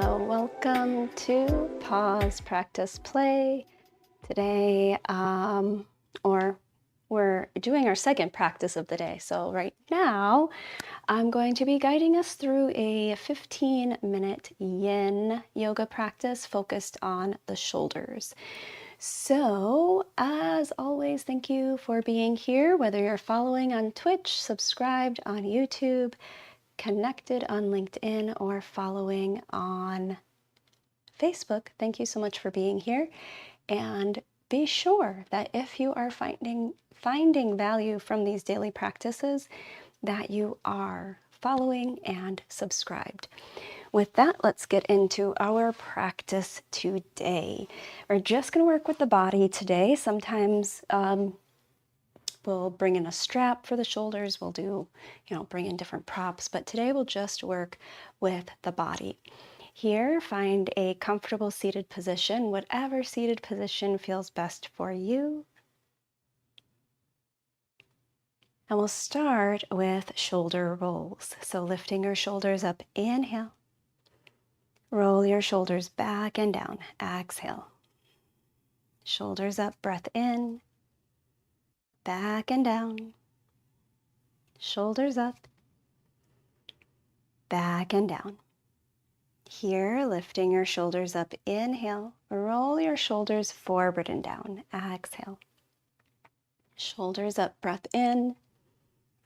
Hello, welcome to Pause, Practice, Play. Today, we're doing our second practice of the day. So right now, I'm going to be guiding us through a 15-minute yin yoga practice focused on the shoulders. So, as always, thank you for being here, whether you're following on Twitch, subscribed on YouTube, connected on LinkedIn, or following on Facebook. Thank you so much for being here. And be sure that if you are finding value from these daily practices, that you are following and subscribed. With that, let's get into our practice today. We're just going to work with the body today. Sometimes we'll bring in a strap for the shoulders. We'll do, bring in different props, but today we'll just work with the body. Here, find a comfortable seated position, whatever seated position feels best for you. And we'll start with shoulder rolls. So lifting your shoulders up, inhale. Roll your shoulders back and down, exhale. Shoulders up, breath in. Back and down, shoulders up, back and down. Here, lifting your shoulders up, inhale, roll your shoulders forward and down, exhale. Shoulders up, breath in,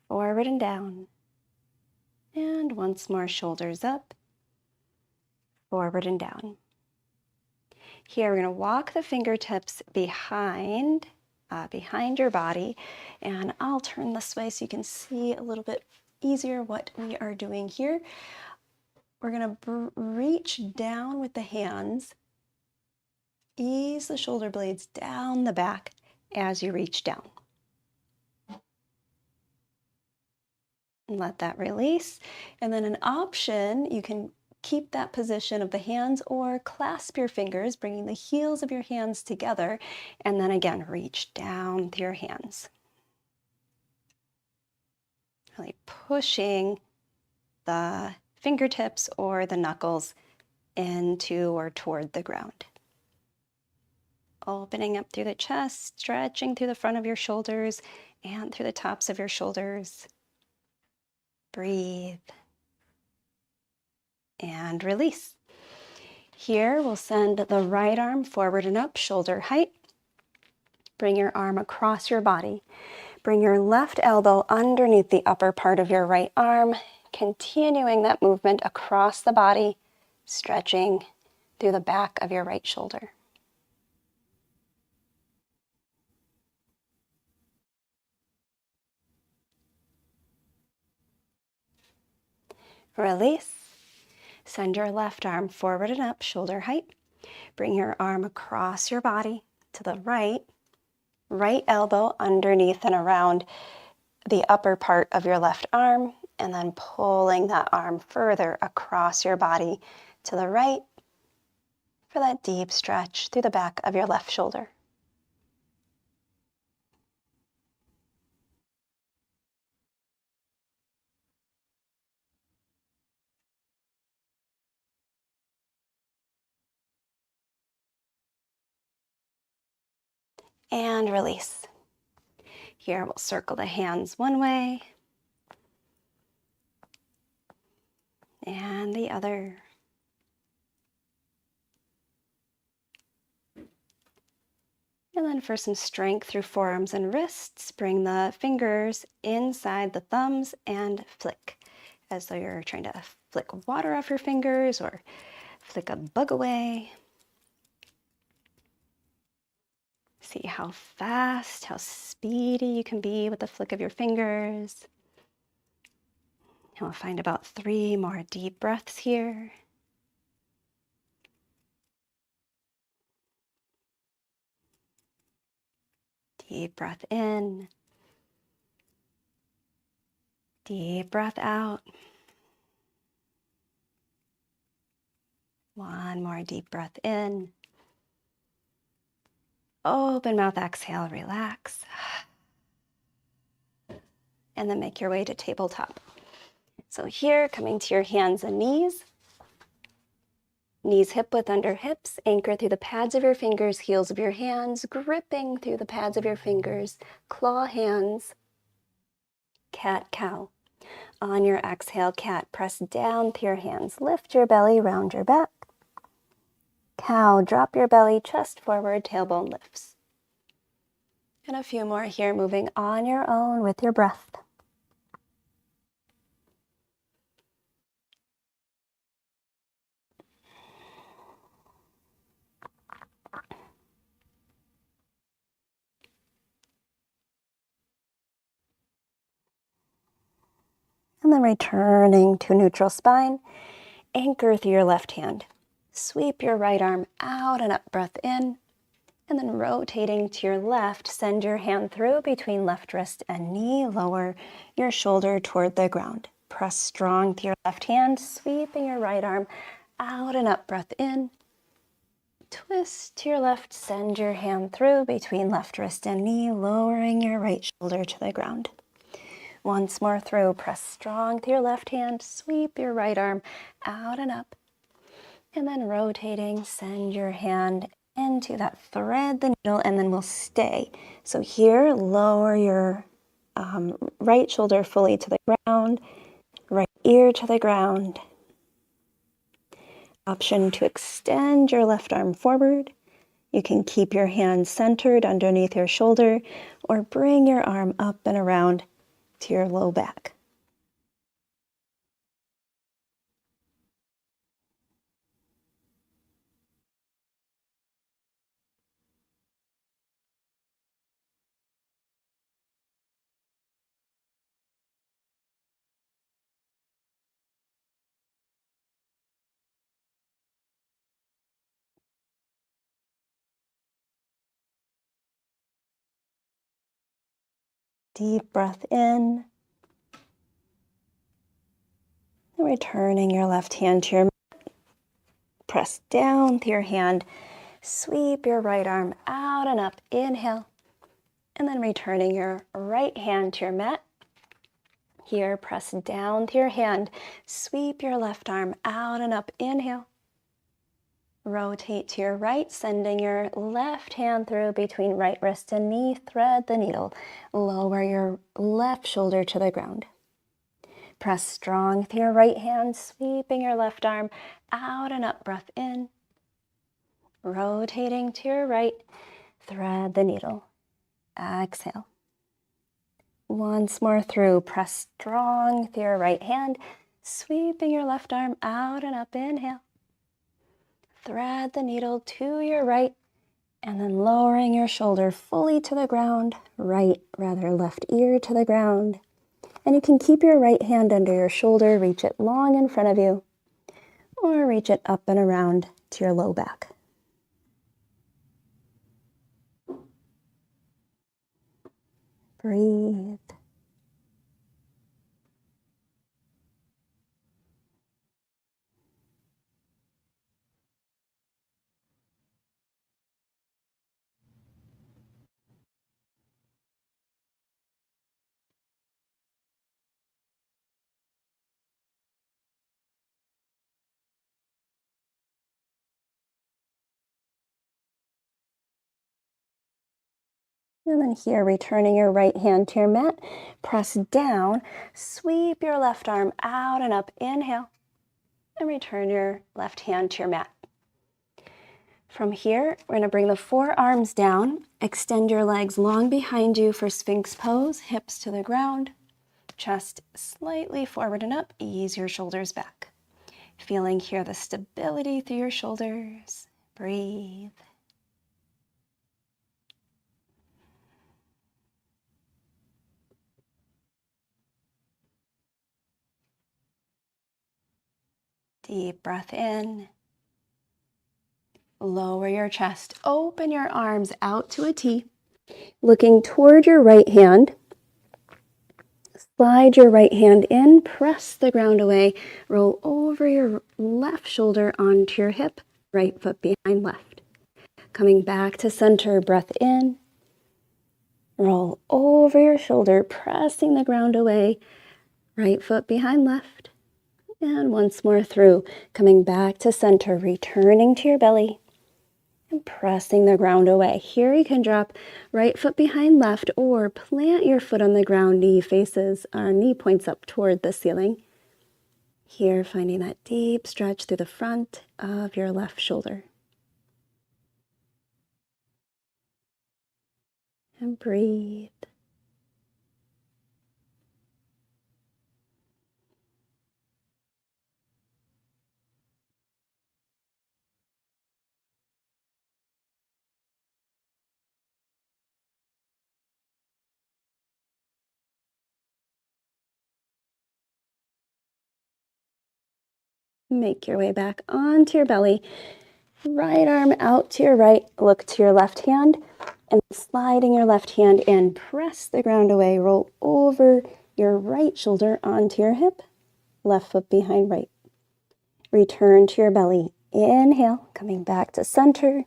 forward and down. And once more, shoulders up, forward and down. Here, we're going to walk the fingertips behind your body, and I'll turn this way so you can see a little bit easier what we are doing here. We're going to reach down with the hands, ease the shoulder blades down the back as you reach down. And let that release. And then an option, you can keep that position of the hands or clasp your fingers, bringing the heels of your hands together, and then again, reach down with your hands. Really pushing the fingertips or the knuckles into or toward the ground. Opening up through the chest, stretching through the front of your shoulders and through the tops of your shoulders. Breathe. And release. Here, we'll send the right arm forward and up, shoulder height. Bring your arm across your body. Bring your left elbow underneath the upper part of your right arm, continuing that movement across the body, stretching through the back of your right shoulder. Release. Send your left arm forward and up, shoulder height. Bring your arm across your body to the right. Right elbow underneath and around the upper part of your left arm, and then pulling that arm further across your body to the right for that deep stretch through the back of your left shoulder. And release. Here we'll circle the hands one way and the other. And then for some strength through forearms and wrists, bring the fingers inside the thumbs and flick, as though you're trying to flick water off your fingers or flick a bug away. See how fast, how speedy you can be with the flick of your fingers. And we'll find about 3 more deep breaths here. Deep breath in. Deep breath out. One more deep breath in. Open mouth, exhale, relax. And then make your way to tabletop. So here, coming to your hands and knees. Knees hip width under hips, anchor through the pads of your fingers, heels of your hands, gripping through the pads of your fingers, claw hands, cat-cow. On your exhale, cat, press down through your hands, lift your belly, round your back. Cow, drop your belly, chest forward, tailbone lifts. And a few more here, moving on your own with your breath. And then returning to neutral spine, anchor through your left hand. Sweep your right arm out and up, breath in. And then rotating to your left, send your hand through between left wrist and knee, lower your shoulder toward the ground. Press strong through your left hand, sweeping your right arm out and up, breath in. Twist to your left, send your hand through between left wrist and knee, lowering your right shoulder to the ground. Once more through, press strong through your left hand, sweep your right arm out and up. And then rotating, send your hand into that thread the needle, and then we'll stay. So here, lower your right shoulder fully to the ground, right ear to the ground. Option to extend your left arm forward. You can keep your hand centered underneath your shoulder or bring your arm up and around to your low back. Deep breath in. And returning your left hand to your mat. Press down through your hand. Sweep your right arm out and up. Inhale. And then returning your right hand to your mat. Here, press down through your hand. Sweep your left arm out and up. Inhale. Rotate to your right, sending your left hand through between right wrist and knee. Thread the needle. Lower your left shoulder to the ground. Press strong through your right hand, sweeping your left arm out and up. Breath in. Rotating to your right, thread the needle. Exhale. Once more through, press strong through your right hand, sweeping your left arm out and up. Inhale. Thread the needle to your right, and then lowering your shoulder fully to the ground, left ear to the ground. And you can keep your right hand under your shoulder, reach it long in front of you, or reach it up and around to your low back. Breathe. And then here, returning your right hand to your mat, press down, sweep your left arm out and up. Inhale, and return your left hand to your mat. From here, we're going to bring the forearms down, extend your legs long behind you for Sphinx pose, hips to the ground, chest slightly forward and up, ease your shoulders back. Feeling here the stability through your shoulders. Breathe. Deep breath in. Lower your chest. Open your arms out to a T. Looking toward your right hand. Slide your right hand in. Press the ground away. Roll over your left shoulder onto your hip. Right foot behind left. Coming back to center. Breath in. Roll over your shoulder. Pressing the ground away. Right foot behind left. And once more through, coming back to center, returning to your belly and pressing the ground away. Here you can drop right foot behind left or plant your foot on the ground, knee points up toward the ceiling. Here, finding that deep stretch through the front of your left shoulder. And breathe. Make your way back onto your belly. Right arm out to your right, look to your left hand, and sliding your left hand in, press the ground away, roll over your right shoulder onto your hip, left foot behind right. Return to your belly. Inhale, coming back to center,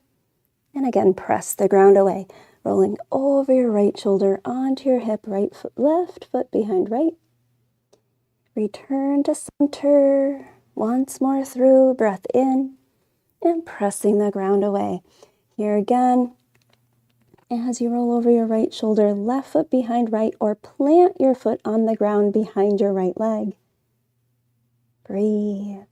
and again, press the ground away, rolling over your right shoulder onto your hip, left foot behind right. Return to center. Once more through, breath in, and pressing the ground away. Here again, as you roll over your right shoulder, left foot behind right, or plant your foot on the ground behind your right leg. Breathe.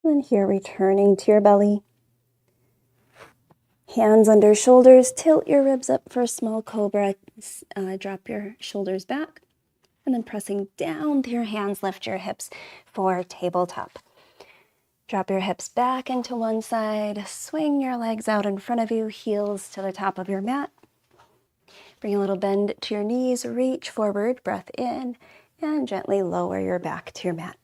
And here, returning to your belly. Hands under shoulders, tilt your ribs up for a small cobra. Drop your shoulders back. And then pressing down through your hands, lift your hips for tabletop. Drop your hips back into one side. Swing your legs out in front of you, heels to the top of your mat. Bring a little bend to your knees, reach forward, breath in, and gently lower your back to your mat.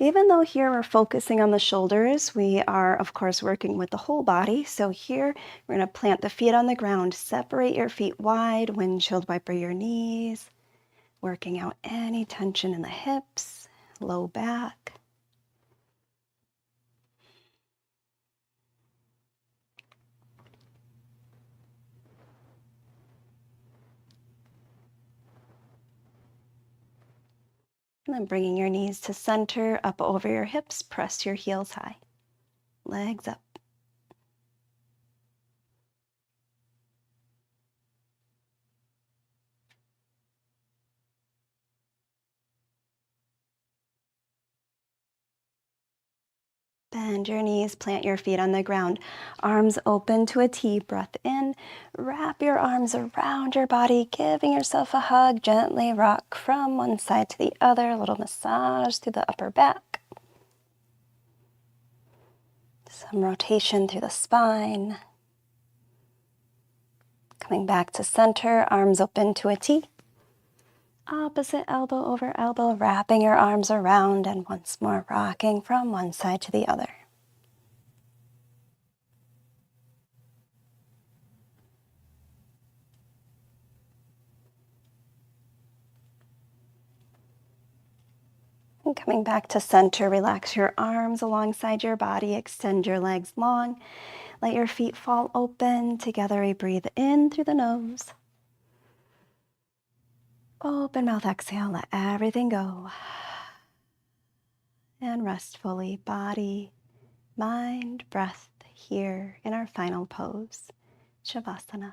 Even though here we're focusing on the shoulders, we are, of course, working with the whole body. So here, we're going to plant the feet on the ground, separate your feet wide, windshield wiper your knees, working out any tension in the hips, low back. And then bringing your knees to center, up over your hips, press your heels high, legs up. Bend your knees, plant your feet on the ground. Arms open to a T, breath in. Wrap your arms around your body, giving yourself a hug. Gently rock from one side to the other, a little massage through the upper back. Some rotation through the spine. Coming back to center, arms open to a T. Opposite elbow over elbow, wrapping your arms around, and once more rocking from one side to the other. And coming back to center, relax your arms alongside your body, extend your legs long. Let your feet fall open. Together we breathe in through the nose. Open mouth, exhale, let everything go. And rest fully, body, mind, breath, here in our final pose, Shavasana.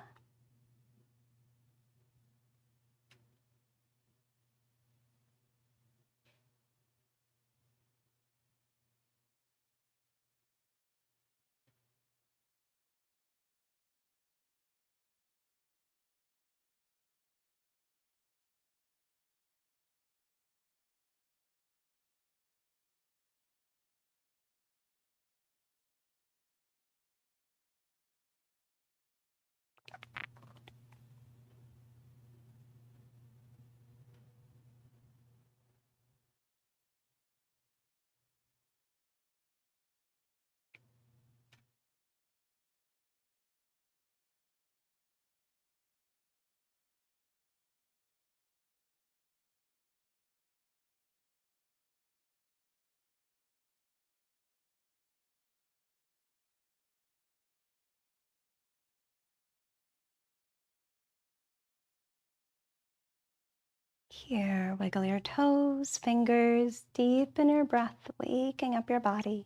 Here, wiggle your toes, fingers, deepen your breath, waking up your body.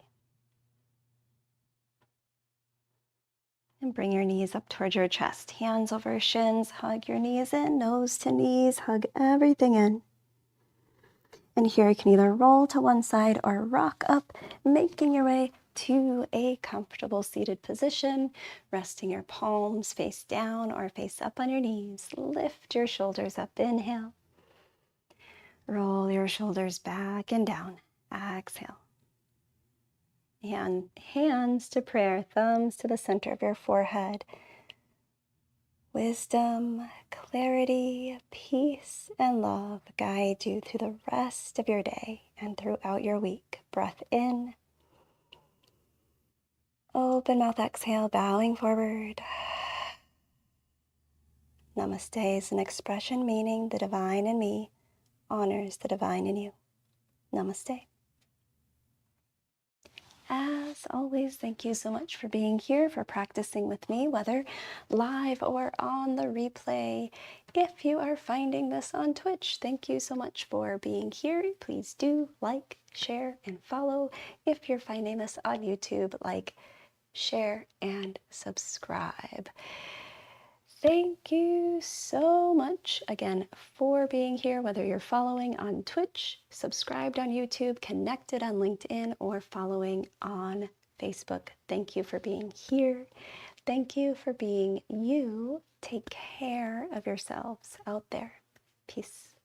And bring your knees up towards your chest, hands over your shins, hug your knees in, nose to knees, hug everything in. And here you can either roll to one side or rock up, making your way to a comfortable seated position, resting your palms face down or face up on your knees. Lift your shoulders up, inhale. Roll your shoulders back and down, exhale. And hands to prayer, thumbs to the center of your forehead. Wisdom, clarity, peace, and love guide you through the rest of your day and throughout your week. Breath in. Open mouth, exhale, bowing forward. Namaste is an expression meaning the divine in me honors the divine in you. Namaste. As always, thank you so much for being here, for practicing with me, whether live or on the replay. If you are finding this on Twitch, thank you so much for being here. Please do like, share, and follow. If you're finding this on YouTube, like, share, and subscribe. Thank you so much again for being here, whether you're following on Twitch, subscribed on YouTube, connected on LinkedIn, or following on Facebook. Thank you for being here. Thank you for being you. Take care of yourselves out there. Peace.